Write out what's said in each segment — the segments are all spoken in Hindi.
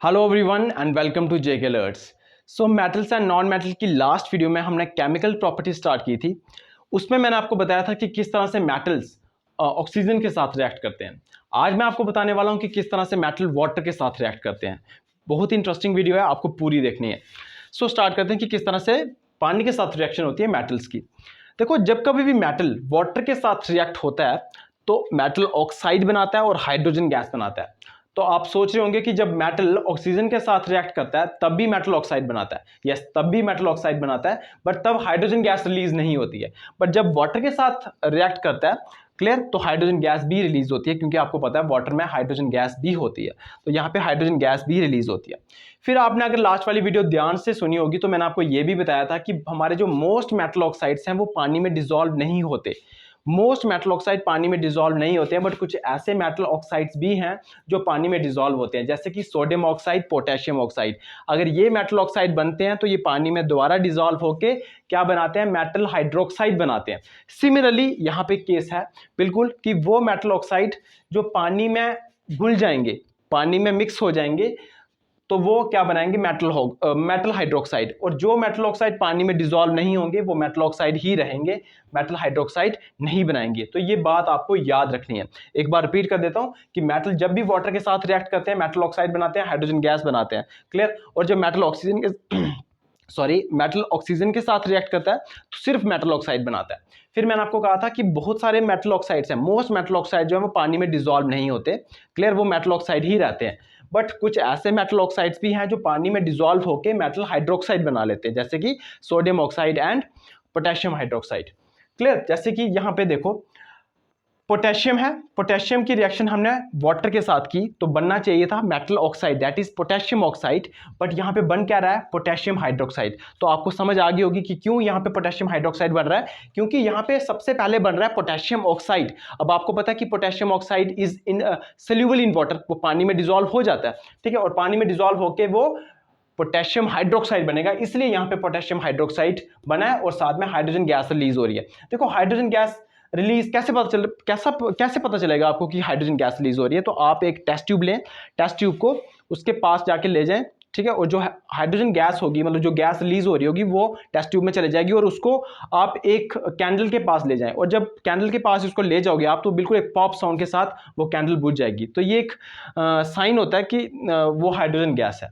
Hello everyone and welcome to JK alerts. So metals and non metal की लास्ट वीडियो में हमने केमिकल प्रॉपर्टी स्टार्ट की थी। उसमें मैंने आपको बताया था कि किस तरह से मेटल्स ऑक्सीजन के साथ रिएक्ट करते हैं। आज मैं आपको बताने वाला हूं कि किस तरह से मेटल वाटर के साथ रिएक्ट करते हैं। बहुत ही इंटरेस्टिंग वीडियो है, आपको पूरी देखनी है। सो स्टार्ट करते हैं कि किस तरह से पानी के साथ रिएक्शन होती है मेटल्स की। देखो, जब कभी भी मेटल वाटर के साथ रिएक्ट होता है तो मेटल ऑक्साइड बनाता है और हाइड्रोजन गैस बनाता है। तो आप सोच रहे होंगे कि जब मेटल ऑक्सीजन के साथ रिएक्ट करता है तब भी मेटल ऑक्साइड बनाता है। यस, तब भी मेटल ऑक्साइड बनाता है, बट तब हाइड्रोजन गैस रिलीज नहीं होती है। बट जब वाटर के साथ रिएक्ट करता है, क्लियर, तो हाइड्रोजन गैस भी रिलीज होती है, क्योंकि आपको पता है वाटर में हाइड्रोजन गैस भी होती है। तो यहाँ पे हाइड्रोजन गैस भी रिलीज होती है। फिर आपने अगर लास्ट वाली वीडियो ध्यान से सुनी होगी तो मैंने आपको यह भी बताया था कि हमारे जो मोस्ट मेटल ऑक्साइड्स हैं वो पानी में डिसॉल्व नहीं होते। मोस्ट मेटल ऑक्साइड पानी में डिसॉल्व नहीं होते हैं, बट कुछ ऐसे मेटल ऑक्साइड्स भी हैं जो पानी में डिसॉल्व होते हैं, जैसे कि सोडियम ऑक्साइड, पोटेशियम ऑक्साइड। अगर ये मेटल ऑक्साइड बनते हैं तो ये पानी में दोबारा डिसॉल्व होके क्या बनाते हैं, मेटल हाइड्रोक्साइड बनाते हैं। सिमिलरली यहाँ पे केस है बिल्कुल कि वो मेटल ऑक्साइड जो पानी में घुल जाएंगे, पानी में मिक्स हो जाएंगे, तो वो क्या बनाएंगे, मेटल हाइड्रोक्साइड। और जो मेटल ऑक्साइड पानी में डिसॉल्व नहीं होंगे वो मेटल ऑक्साइड ही रहेंगे, मेटल हाइड्रोक्साइड नहीं बनाएंगे। तो ये बात आपको याद रखनी है। एक बार रिपीट कर देता हूं कि मेटल जब भी वाटर के साथ रिएक्ट करते हैं मेटल ऑक्साइड बनाते हैं, हाइड्रोजन गैस बनाते हैं, क्लियर। और जब मेटल ऑक्सीजन के मेटल ऑक्सीजन के साथ रिएक्ट करता है तो सिर्फ मेटल ऑक्साइड बनाता है। फिर मैंने आपको कहा था कि बहुत सारे मेटल ऑक्साइड्स हैं, मोस्ट मेटल ऑक्साइड जो है वो पानी में डिसॉल्व नहीं होते, क्लियर, वो मेटल ऑक्साइड ही रहते हैं। बट कुछ ऐसे मेटल ऑक्साइड्स भी हैं जो पानी में डिसॉल्व होकर मेटल हाइड्रोक्साइड बना लेते हैं, जैसे कि sodium oxide and potassium hydroxide, clear. जैसे कि यहाँ पे देखो पोटेशियम है, पोटेशियम की रिएक्शन हमने वाटर के साथ की तो बनना चाहिए था metal oxide, that is potassium oxide, but यहाँ पे बन क्या रहा है, पोटेशियम हाइड्रोक्साइड। तो आपको समझ आ गई होगी कि क्यों यहाँ पे पोटेशियम हाइड्रोक्साइड बन रहा है, क्योंकि यहाँ पे सबसे पहले बन रहा है पोटेशियम ऑक्साइड। अब आपको पता है कि potassium oxide is in soluble in water, वो पानी में डिसॉल्व हो जाता है, ठीक है, और पानी में डिसॉल्व होकर वो पोटेशियम हाइड्रोक्साइड बनेगा, इसलिए यहाँ पे पोटेशियम हाइड्रोक्साइड बना है और साथ में हाइड्रोजन गैस रिलीज हो रही है। देखो, हाइड्रोजन गैस रिलीज कैसे पता चलेगा आपको कि हाइड्रोजन गैस रिलीज हो रही है। तो आप एक टेस्ट ट्यूब लें, टेस्ट ट्यूब को उसके पास जाके ले जाएं, ठीक है, और जो हाइड्रोजन गैस होगी, मतलब जो गैस रिलीज हो रही होगी, वो टेस्ट ट्यूब में चले जाएगी और उसको आप एक कैंडल के पास ले जाएं। और जब कैंडल के पास उसको ले जाओगे आप तो बिल्कुल एक पॉप साउंड के साथ वो कैंडल बुझ जाएगी। तो ये एक साइन होता है कि वो हाइड्रोजन गैस है,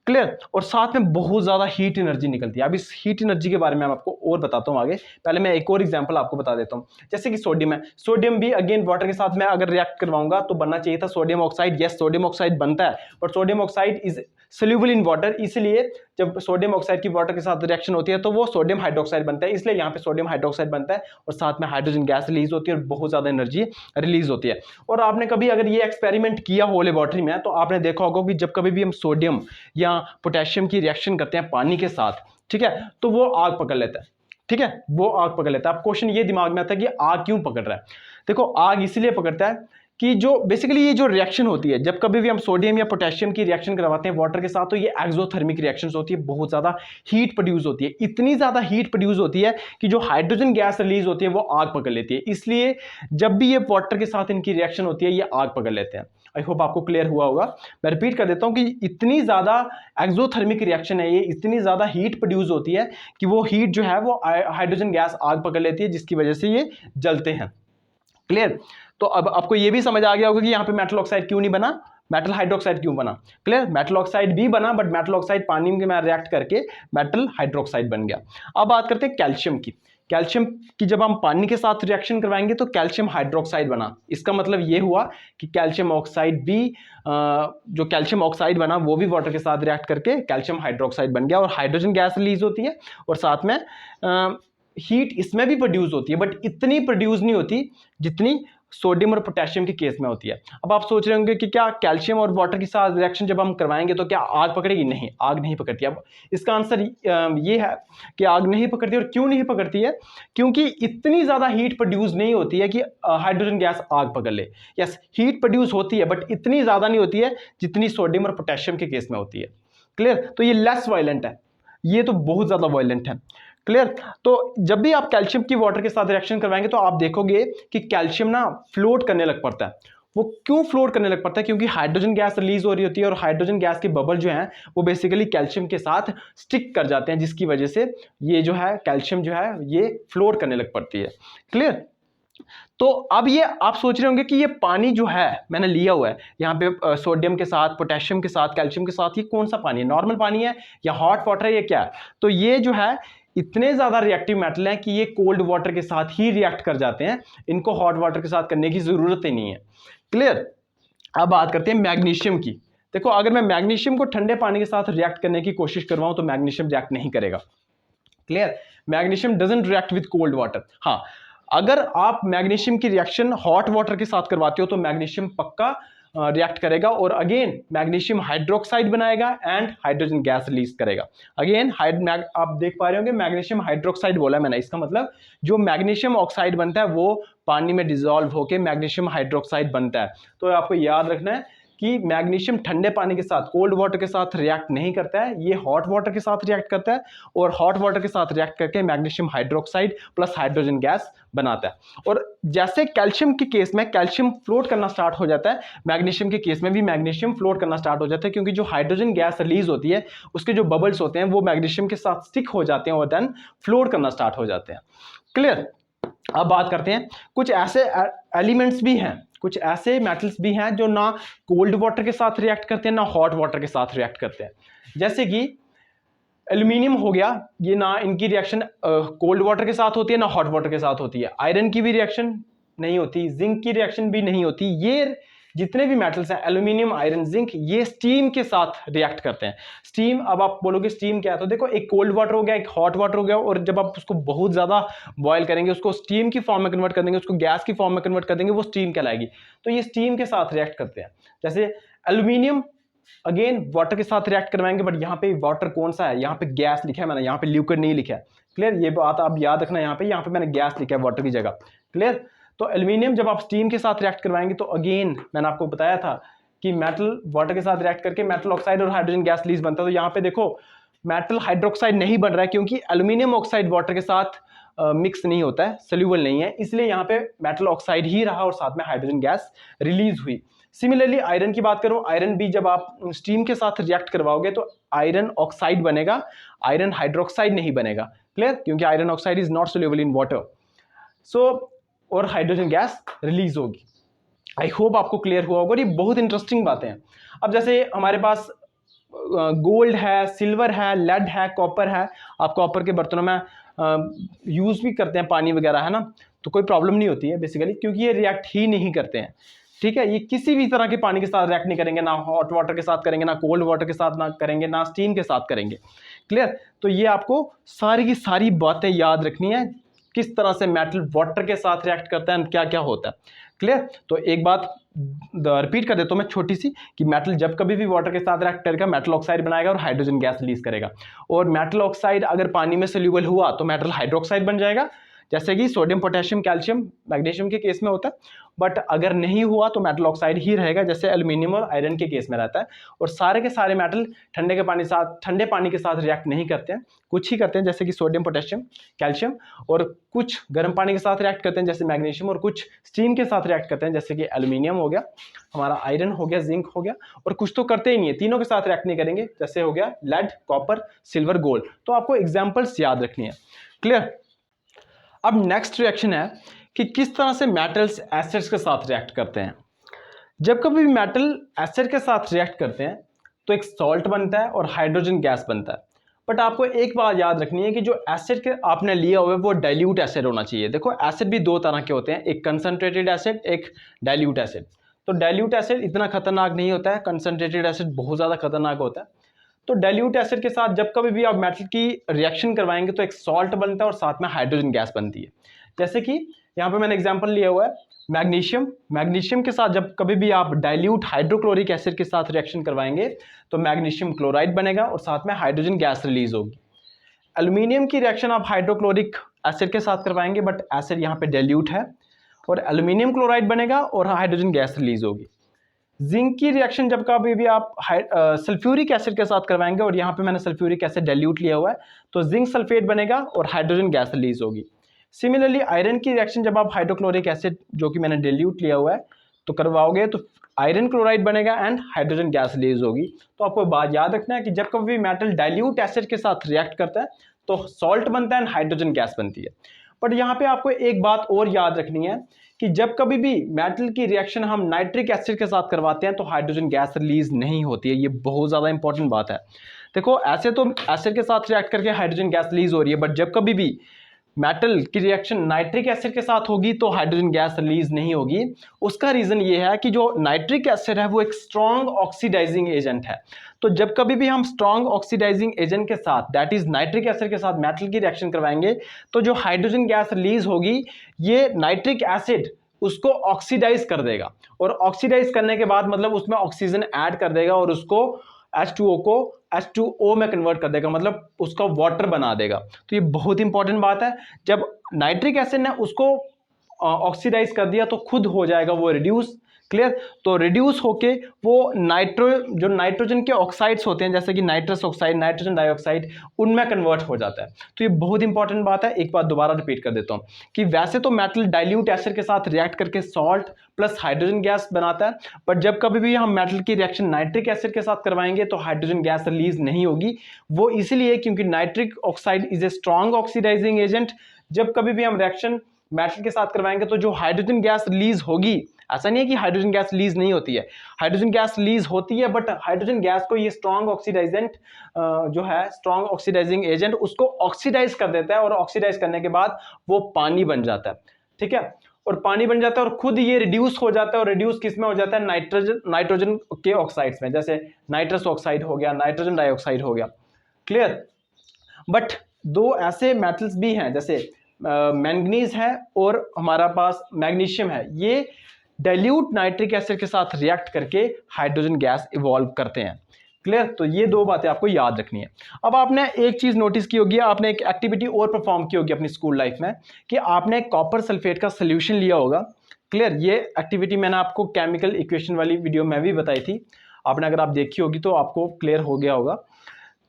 क्लियर। और साथ में बहुत ज़्यादा हीट एनर्जी निकलती है। अब इस हीट एनर्जी के बारे में मैं आपको और बताता हूँ आगे। पहले मैं एक और एग्जांपल आपको बता देता हूँ। जैसे कि सोडियम है, सोडियम भी अगेन वाटर के साथ मैं अगर रिएक्ट करवाऊंगा तो बनना चाहिए था sodium oxide. Yes, sodium oxide बनता है, but sodium oxide is soluble in water, इसलिए जब सोडियम ऑक्साइड की वाटर के साथ रिएक्शन होती है तो वो सोडियम हाइड्रोक्साइड बनता है, इसलिए यहाँ पे सोडियम हाइड्रोक्साइड बनता है और साथ में हाइड्रोजन गैस रिलीज होती है और बहुत ज़्यादा एनर्जी रिलीज होती है। और आपने कभी अगर ये एक्सपेरिमेंट किया हो लेबोरेटरी में तो आपने देखा होगा कि जब कभी भी हम सोडियम या पोटेशियम की रिएक्शन करते हैं पानी के साथ, ठीक है, तो वो आग पकड़ लेता है, ठीक है, वो आग पकड़ लेता है। अब क्वेश्चन ये दिमाग में आता है कि आग क्यों पकड़ रहा है। देखो, आग इसलिए पकड़ता है कि जो बेसिकली ये जो रिएक्शन होती है, जब कभी भी हम सोडियम या पोटेशियम की रिएक्शन करवाते हैं वाटर के साथ तो ये एक्सोथर्मिक रिएक्शंस होती है, बहुत ज़्यादा हीट प्रोड्यूस होती है, इतनी ज़्यादा हीट प्रोड्यूस होती है कि जो हाइड्रोजन गैस रिलीज होती है वो आग पकड़ लेती है। इसलिए जब भी ये वाटर के साथ इनकी रिएक्शन होती है ये आग पकड़ लेते हैं। आई होप आपको क्लियर हुआ होगा। मैं रिपीट कर देता हूं कि इतनी ज़्यादा एक्सोथर्मिक रिएक्शन है ये, इतनी ज़्यादा हीट प्रोड्यूस होती है कि वो हीट जो है वो हाइड्रोजन गैस आग पकड़ लेती है, जिसकी वजह से ये जलते हैं, क्लियर। तो अब आपको ये भी समझ आ गया होगा कि यहाँ पे मेटल ऑक्साइड क्यों नहीं बना, मेटल हाइड्रोक्साइड क्यों बना, क्लियर। मेटल ऑक्साइड भी बना, बट मेटल ऑक्साइड पानी में रिएक्ट करके मेटल हाइड्रोक्साइड बन गया। अब बात करते हैं कैल्शियम की। कैल्शियम की जब हम पानी के साथ रिएक्शन करवाएंगे तो कैल्शियम हाइड्रोक्साइड बना। इसका मतलब ये हुआ कि कैल्शियम ऑक्साइड भी जो कैल्शियम ऑक्साइड बना वो भी वाटर के साथ रिएक्ट करके कैल्शियम हाइड्रोक्साइड बन गया और हाइड्रोजन गैस रिलीज होती है और साथ में हीट इसमें भी प्रोड्यूस होती है, बट इतनी प्रोड्यूस नहीं होती जितनी सोडियम और पोटेशियम के केस में होती है। अब आप सोच रहे होंगे कि क्या कैल्शियम और वाटर के साथ रिएक्शन जब हम करवाएंगे तो क्या आग पकड़ेगी? नहीं, आग नहीं पकड़ती। अब इसका आंसर ये है कि आग नहीं पकड़ती। और क्यों नहीं पकड़ती है? क्योंकि इतनी ज़्यादा हीट प्रोड्यूस नहीं होती है कि हाइड्रोजन गैस आग पकड़ ले। यस, हीट प्रोड्यूस होती है बट इतनी ज़्यादा नहीं होती है जितनी सोडियम और पोटेशियम के केस में होती है, क्लियर। तो ये लेस वायलेंट है, ये तो बहुत ज़्यादा वायलेंट है, क्लियर। तो जब भी आप कैल्शियम की वाटर के साथ रिएक्शन करवाएंगे तो आप देखोगे कि कैल्शियम ना फ्लोट करने लग पड़ता है, वो क्यों फ्लोट करने लग पड़ता है? क्योंकि हाइड्रोजन गैस रिलीज हो रही होती है और हाइड्रोजन गैस के बबल जो हैं वो बेसिकली कैल्शियम के साथ स्टिक कर जाते हैं, जिसकी वजह से ये जो है कैल्शियम जो है ये फ्लोट करने लग पड़ती है। क्लियर? तो अब ये आप सोच रहे होंगे कि ये पानी जो है मैंने लिया हुआ है यहाँ पे सोडियम के साथ, पोटेशियम के साथ, कैल्शियम के साथ, ये कौन सा पानी है? नॉर्मल पानी है या हॉट वाटर है, ये क्या है? तो ये जो है इतने ज्यादा रिएक्टिव मेटल हैं कि ये कोल्ड वाटर के साथ ही रिएक्ट कर जाते हैं, इनको हॉट वाटर के साथ करने की जरूरत ही नहीं है। क्लियर? अब बात करते हैं मैग्नीशियम की। देखो, अगर मैं मैग्नीशियम को ठंडे पानी के साथ रिएक्ट करने की कोशिश करवाऊं तो मैग्नीशियम रिएक्ट नहीं करेगा। Clear? Magnesium doesn't react with cold water. हाँ, अगर आप मैग्नीशियम की रिएक्शन हॉट वाटर के साथ करवाते हो तो मैग्नीशियम पक्का रिएक्ट करेगा और अगेन मैग्नीशियम हाइड्रोक्साइड बनाएगा एंड हाइड्रोजन गैस रिलीज करेगा। अगेन आप देख पा रहे होंगे मैग्नीशियम हाइड्रोक्साइड बोला मैंने, इसका मतलब जो मैग्नीशियम ऑक्साइड बनता है वो पानी में डिसॉल्व होकर मैग्नीशियम हाइड्रोक्साइड बनता है। तो आपको याद रखना है कि मैग्नीशियम ठंडे पानी के साथ, कोल्ड वाटर के साथ रिएक्ट नहीं करता है, ये हॉट वाटर के साथ रिएक्ट करता है और हॉट वाटर के साथ रिएक्ट करके magnesium hydroxide plus hydrogen gas बनाता है। और जैसे कैल्शियम के केस में कैल्शियम फ्लोट करना स्टार्ट हो जाता है, मैग्नीशियम के केस में भी मैग्नीशियम फ्लोट करना स्टार्ट हो जाता है, क्योंकि जो हाइड्रोजन गैस रिलीज होती है उसके जो बबल्स होते हैं वो मैग्नीशियम के साथ स्टिक हो जाते हैं और देन फ्लोट करना स्टार्ट हो जाते हैं। क्लियर? अब बात करते हैं कुछ ऐसे एलिमेंट्स भी हैं, कुछ ऐसे मेटल्स भी हैं जो ना कोल्ड वाटर के साथ रिएक्ट करते हैं ना हॉट वाटर के साथ रिएक्ट करते हैं। जैसे कि एल्यूमिनियम हो गया, ये ना इनकी रिएक्शन कोल्ड वाटर के साथ होती है ना हॉट वाटर के साथ होती है। आयरन की भी रिएक्शन नहीं होती, जिंक की रिएक्शन भी नहीं होती। ये जितने भी मेटल्स हैं एल्यूमिनियम, आयरन, जिंक, ये स्टीम के साथ रिएक्ट करते हैं। स्टीम, अब आप बोलोगे स्टीम क्या है, तो देखो एक कोल्ड वाटर हो गया, एक हॉट वाटर हो गया, और जब आप उसको बहुत ज्यादा बॉयल करेंगे, उसको स्टीम की फॉर्म में कन्वर्ट कर देंगे, उसको गैस की फॉर्म में कन्वर्ट कर देंगे, वो स्टीम कहलाएगी। तो ये स्टीम के साथ रिएक्ट करते हैं। जैसे एल्यूमिनियम अगेन वाटर के साथ रिएक्ट करवाएंगे, बट यहाँ पे वाटर कौन सा है, यहाँ पे गैस लिखा है मैंने, यहाँ पे लिक्विड नहीं लिखा है। क्लियर? ये बात आप याद रखना, यहाँ पे मैंने गैस लिखा है वाटर की जगह। क्लियर? तो एल्यूमिनियम जब आप स्टीम के साथ रिएक्ट करवाएंगे तो अगेन मैंने आपको बताया था कि मेटल वाटर के साथ रिएक्ट करके मेटल ऑक्साइड और हाइड्रोजन गैस रिलीज बनता है। तो यहाँ पे देखो मेटल हाइड्रोक्साइड नहीं बन रहा है, क्योंकि एल्यूमिनियम ऑक्साइड वाटर के साथ मिक्स नहीं होता है, सोल्यूबल नहीं है, इसलिए यहाँ पे मेटल ऑक्साइड ही रहा और साथ में हाइड्रोजन गैस रिलीज हुई। सिमिलरली आयरन की बात करूं, आयरन भी जब आप स्टीम के साथ रिएक्ट करवाओगे तो आयरन ऑक्साइड बनेगा, आयरन हाइड्रोक्साइड नहीं बनेगा। क्लियर? क्योंकि iron oxide is not soluble in water. So और हाइड्रोजन गैस रिलीज होगी। आई होप आपको क्लियर हुआ होगा। और ये बहुत इंटरेस्टिंग बातें हैं। अब जैसे हमारे पास गोल्ड है, सिल्वर है, लेड है, कॉपर है। आप कॉपर के बर्तनों में यूज़ भी करते हैं पानी वगैरह, है ना, तो कोई प्रॉब्लम नहीं होती है बेसिकली, क्योंकि ये रिएक्ट ही नहीं करते हैं। ठीक है? ये किसी भी तरह के पानी के साथ रिएक्ट नहीं करेंगे, ना हॉट वाटर के साथ करेंगे, ना कोल्ड वाटर के साथ ना करेंगे, ना स्टीम के साथ करेंगे। क्लियर? तो ये आपको सारी की सारी बातें याद रखनी है, किस तरह से मेटल वाटर के साथ रिएक्ट करता है, क्या क्या होता है। क्लियर? तो एक बात रिपीट कर देता हूं मैं छोटी सी, कि मेटल जब कभी भी वाटर के साथ रिएक्ट करेगा मेटल ऑक्साइड बनाएगा और हाइड्रोजन गैस रिलीज करेगा। और मेटल ऑक्साइड अगर पानी में सोल्यूबल हुआ तो मेटल हाइड्रोक्साइड बन जाएगा, जैसे कि सोडियम, पोटेशियम, कैल्शियम, मैग्नीशियम के केस में होता है। बट अगर नहीं हुआ तो मेटल ऑक्साइड ही रहेगा, जैसे एल्यूमिनियम और आयरन के केस में रहता है। और सारे के सारे मेटल ठंडे पानी के साथ रिएक्ट नहीं करते हैं, कुछ ही करते हैं, जैसे कि सोडियम, पोटेशियम, कैल्शियम, और कुछ गर्म पानी के साथ रिएक्ट करते हैं जैसे मैग्नीशियम, और कुछ स्टीम के साथ रिएक्ट करते हैं जैसे कि एल्यूमिनियम हो गया, हमारा आयरन हो गया, जिंक हो गया, और कुछ तो करते ही नहीं है, तीनों के साथ रिएक्ट नहीं करेंगे, जैसे हो गया लेड, कॉपर, सिल्वर, गोल्ड। तो आपको एग्जाम्पल्स याद रखनी है। क्लियर? अब नेक्स्ट रिएक्शन है कि किस तरह से मेटल्स एसिड्स के साथ रिएक्ट करते हैं। जब कभी भी मेटल एसिड के साथ रिएक्ट करते हैं तो एक सॉल्ट बनता है और हाइड्रोजन गैस बनता है। बट आपको एक बात याद रखनी है कि जो एसिड के आपने लिया हुआ है वो डाइल्यूट एसिड होना चाहिए। देखो एसिड भी दो तरह के होते हैं, एक कंसनट्रेटेड एसिड, एक डाइल्यूट एसिड। तो डाइल्यूट एसिड इतना खतरनाक नहीं होता है, कंसनट्रेटेड एसिड बहुत ज़्यादा खतरनाक होता है। तो डाइल्यूट एसिड के साथ जब कभी भी आप मेटल की रिएक्शन करवाएंगे तो एक सॉल्ट बनता है और साथ में हाइड्रोजन गैस बनती है। जैसे कि यहाँ पे मैंने एग्जांपल लिया हुआ है मैग्नीशियम के साथ जब कभी भी आप डाइल्यूट हाइड्रोक्लोरिक एसिड के साथ रिएक्शन करवाएंगे तो मैग्नीशियम क्लोराइड बनेगा और साथ में हाइड्रोजन गैस रिलीज होगी। एल्यूमिनियम की रिएक्शन आप हाइड्रोक्लोरिक एसिड के साथ करवाएंगे, बट एसिड यहाँ पे डाइल्यूट है और एल्यूमिनियम क्लोराइड बनेगा और हाइड्रोजन गैस रिलीज होगी। जिंक की रिएक्शन जब कभी भी आप सल्फ्यूरिक एसिड के साथ करवाएंगे, और यहाँ पे मैंने सल्फ्यूरिक एसिड डाइल्यूट लिया हुआ है, तो जिंक सल्फेट बनेगा और हाइड्रोजन गैस रिलीज होगी। सिमिलरली आयरन की रिएक्शन जब आप हाइड्रोक्लोरिक एसिड जो कि मैंने डाइल्यूट लिया हुआ है, तो करवाओगे तो आयरन क्लोराइड बनेगा एंड हाइड्रोजन गैस रिलीज होगी। तो आपको बात याद रखना है कि जब कभी मेटल डाइल्यूट एसिड के साथ रिएक्ट करता है तो सॉल्ट बनता है एंड हाइड्रोजन गैस बनती है। बट यहाँ पे आपको एक बात और याद रखनी है कि जब कभी भी मेटल की रिएक्शन हम नाइट्रिक एसिड के साथ करवाते हैं तो हाइड्रोजन गैस रिलीज नहीं होती है। ये बहुत ज़्यादा इंपॉर्टेंट बात है। देखो ऐसे तो एसिड के साथ रिएक्ट करके हाइड्रोजन गैस रिलीज हो रही है, बट जब कभी भी मेटल की रिएक्शन नाइट्रिक एसिड के साथ होगी तो हाइड्रोजन गैस रिलीज नहीं होगी। उसका रीजन ये है कि जो नाइट्रिक एसिड है वो एक स्ट्रॉन्ग ऑक्सीडाइजिंग एजेंट है। तो जब कभी भी हम स्ट्रॉन्ग ऑक्सीडाइजिंग एजेंट के साथ दैट इज नाइट्रिक एसिड के साथ मेटल की रिएक्शन करवाएंगे तो जो हाइड्रोजन गैस रिलीज होगी ये नाइट्रिक एसिड उसको ऑक्सीडाइज कर देगा, और ऑक्सीडाइज करने के बाद मतलब उसमें ऑक्सीजन ऐड कर देगा और उसको H2O को H2O में कन्वर्ट कर देगा, मतलब उसका वाटर बना देगा। तो ये बहुत इंपॉर्टेंट बात है। जब नाइट्रिक एसिड ने उसको ऑक्सीडाइज कर दिया तो खुद हो जाएगा वो रिड्यूस। क्लियर? तो रिड्यूस होके वो जो नाइट्रोजन के ऑक्साइड्स होते हैं जैसे कि नाइट्रस ऑक्साइड, नाइट्रोजन डाइऑक्साइड, उनमें कन्वर्ट हो जाता है। तो ये बहुत इंपॉर्टेंट बात है। एक बात दोबारा रिपीट कर देता हूँ कि वैसे तो मेटल डाइल्यूट एसिड के साथ रिएक्ट करके सॉल्ट प्लस हाइड्रोजन गैस बनाता है, बट जब कभी भी हम मेटल की रिएक्शन नाइट्रिक एसिड के साथ करवाएंगे तो हाइड्रोजन गैस रिलीज नहीं होगी। वो इसीलिए क्योंकि nitric oxide is a strong oxidizing agent. जब कभी भी हम रिएक्शन मेटल के साथ करवाएंगे तो जो हाइड्रोजन गैस रिलीज होगी, ऐसा नहीं है कि हाइड्रोजन गैस रिलीज नहीं होती है, हाइड्रोजन गैस रिलीज होती है, बट हाइड्रोजन गैस को ये स्ट्रॉन्ग ऑक्सीडाइजेंट जो है स्ट्रॉन्ग ऑक्सीडाइजिंग एजेंट उसको ऑक्सीडाइज कर देता है, और ऑक्सीडाइज करने के बाद वो पानी बन जाता है। ठीक है? और पानी बन जाता है और खुद ये रिड्यूस हो जाता है, और रिड्यूस किस में हो जाता है? नाइट्रोजन के ऑक्साइड्स में, जैसे नाइट्रस ऑक्साइड हो गया, नाइट्रोजन डाइऑक्साइड हो गया। क्लियर? बट दो ऐसे मेटल्स भी हैं जैसे मैंगनीज है और हमारा पास मैग्नीशियम है, ये डाइल्यूट नाइट्रिक एसिड के साथ रिएक्ट करके हाइड्रोजन गैस इवॉल्व करते हैं। क्लियर? तो ये दो बातें आपको याद रखनी है। अब आपने एक चीज नोटिस की होगी, आपने एक एक्टिविटी और परफॉर्म की होगी अपनी स्कूल लाइफ में कि आपने कॉपर सल्फेट का सोल्यूशन लिया होगा। क्लियर? ये एक्टिविटी मैंने आपको केमिकल इक्वेशन वाली वीडियो में भी बताई थी, आपने अगर आप देखी होगी तो आपको क्लियर हो गया होगा।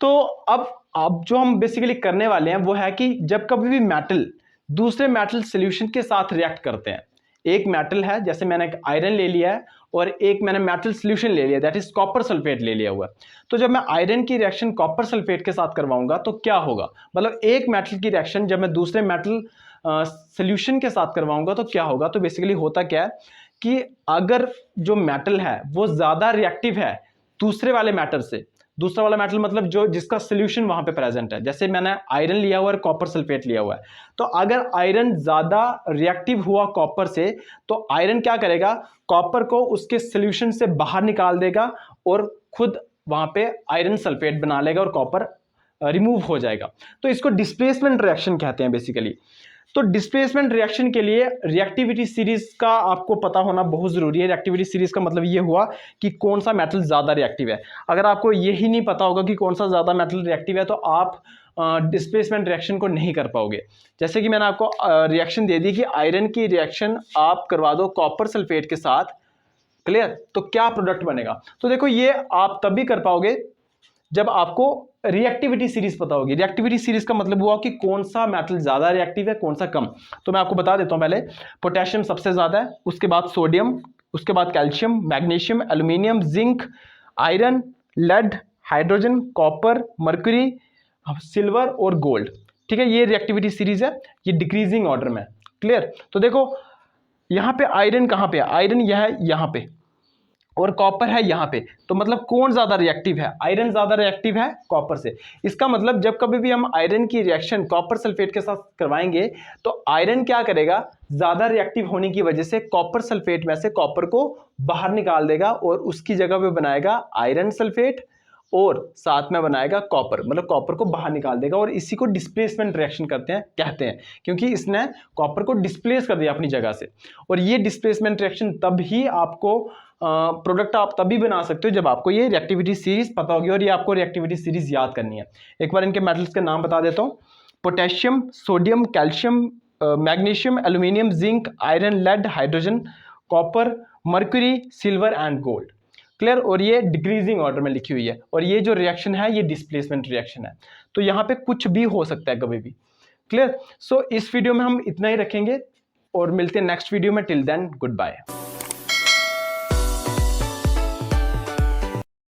तो अब जो हम बेसिकली करने वाले हैं वो है कि जब कभी भी मेटल दूसरे मेटल सोल्यूशन के साथ रिएक्ट करते हैं, एक मेटल है जैसे मैंने एक आयरन ले लिया है और एक मैंने मेटल सोल्यूशन ले लिया दैट इज कॉपर सल्फेट ले लिया हुआ है, तो जब मैं आयरन की रिएक्शन कॉपर सल्फेट के साथ करवाऊंगा तो क्या होगा? मतलब एक मेटल की रिएक्शन जब मैं दूसरे मेटल सोल्यूशन के साथ करवाऊंगा तो क्या होगा? तो बेसिकली होता क्या है कि अगर जो मेटल है वो ज्यादा रिएक्टिव है दूसरे वाले मेटल से, दूसरा वाला मेटल मतलब जो जिसका सोल्यूशन वहां पे प्रेजेंट है, जैसे मैंने आयरन लिया हुआ है और कॉपर सल्फेट लिया हुआ है, तो अगर आयरन ज्यादा रिएक्टिव हुआ कॉपर से तो आयरन क्या करेगा? कॉपर को उसके सोल्यूशन से बाहर निकाल देगा और खुद वहां पे आयरन सल्फेट बना लेगा और कॉपर रिमूव हो जाएगा। तो इसको डिस्प्लेसमेंट रिएक्शन कहते हैं बेसिकली। तो डिस्प्लेसमेंट रिएक्शन के लिए रिएक्टिविटी सीरीज का आपको पता होना बहुत जरूरी है। रिएक्टिविटी सीरीज का मतलब ये हुआ कि कौन सा मेटल ज्यादा रिएक्टिव है। अगर आपको यही नहीं पता होगा कि कौन सा ज्यादा मेटल रिएक्टिव है तो आप डिस्प्लेसमेंट रिएक्शन को नहीं कर पाओगे। जैसे कि मैंने आपको रिएक्शन दे दी कि आयरन की रिएक्शन आप करवा दो कॉपर सल्फेट के साथ, क्लियर? तो क्या प्रोडक्ट बनेगा? तो देखो ये आप तभी कर पाओगे जब आपको रिएक्टिविटी सीरीज पता होगी। रिएक्टिविटी सीरीज का मतलब हुआ कि कौन सा मेटल ज्यादा रिएक्टिव है कौन सा कम। तो मैं आपको बता देता हूं, पहले पोटेशियम सबसे ज्यादा है, उसके बाद सोडियम, उसके बाद calcium, magnesium, aluminium, zinc, iron, lead, hydrogen, copper, mercury, silver और गोल्ड। ठीक है? ये रिएक्टिविटी सीरीज है, ये डिक्रीजिंग ऑर्डर में। क्लियर? तो देखो यहां पे आयरन कहां पे है? आयरन यह है यहां पे और कॉपर है यहां पे, तो मतलब कौन ज्यादा रिएक्टिव है? आयरन ज्यादा रिएक्टिव है कॉपर से। इसका मतलब जब कभी भी हम आयरन की रिएक्शन कॉपर सल्फेट के साथ करवाएंगे तो आयरन क्या करेगा? ज्यादा रिएक्टिव होने की वजह से कॉपर सल्फेट में से कॉपर को बाहर निकाल देगा और उसकी जगह पे बनाएगा आयरन सल्फेट और साथ में बनाएगा कॉपर, मतलब कॉपर को बाहर निकाल देगा, और इसी को डिस्प्लेसमेंट रिएक्शन कहते हैं क्योंकि इसने कॉपर को डिस्प्लेस कर दिया अपनी जगह से। और ये डिस्प्लेसमेंट रिएक्शन तब ही आपको प्रोडक्ट आप तभी बना सकते हो जब आपको ये रिएक्टिविटी सीरीज पता होगी, और ये आपको रिएक्टिविटी सीरीज याद करनी है। एक बार इनके मेटल्स के नाम बता देता हूँ, potassium, sodium, calcium, magnesium, aluminium, zinc, iron, lead, hydrogen, copper, mercury, silver and gold. Clear? और ये डिक्रीजिंग ऑर्डर में लिखी हुई है, और ये जो रिएक्शन है ये डिस्प्लेसमेंट रिएक्शन है। तो यहाँ पे कुछ भी हो सकता है कभी भी। क्लियर? सो इस वीडियो में हम इतना ही रखेंगे और मिलते हैं नेक्स्ट वीडियो में। Till then good bye.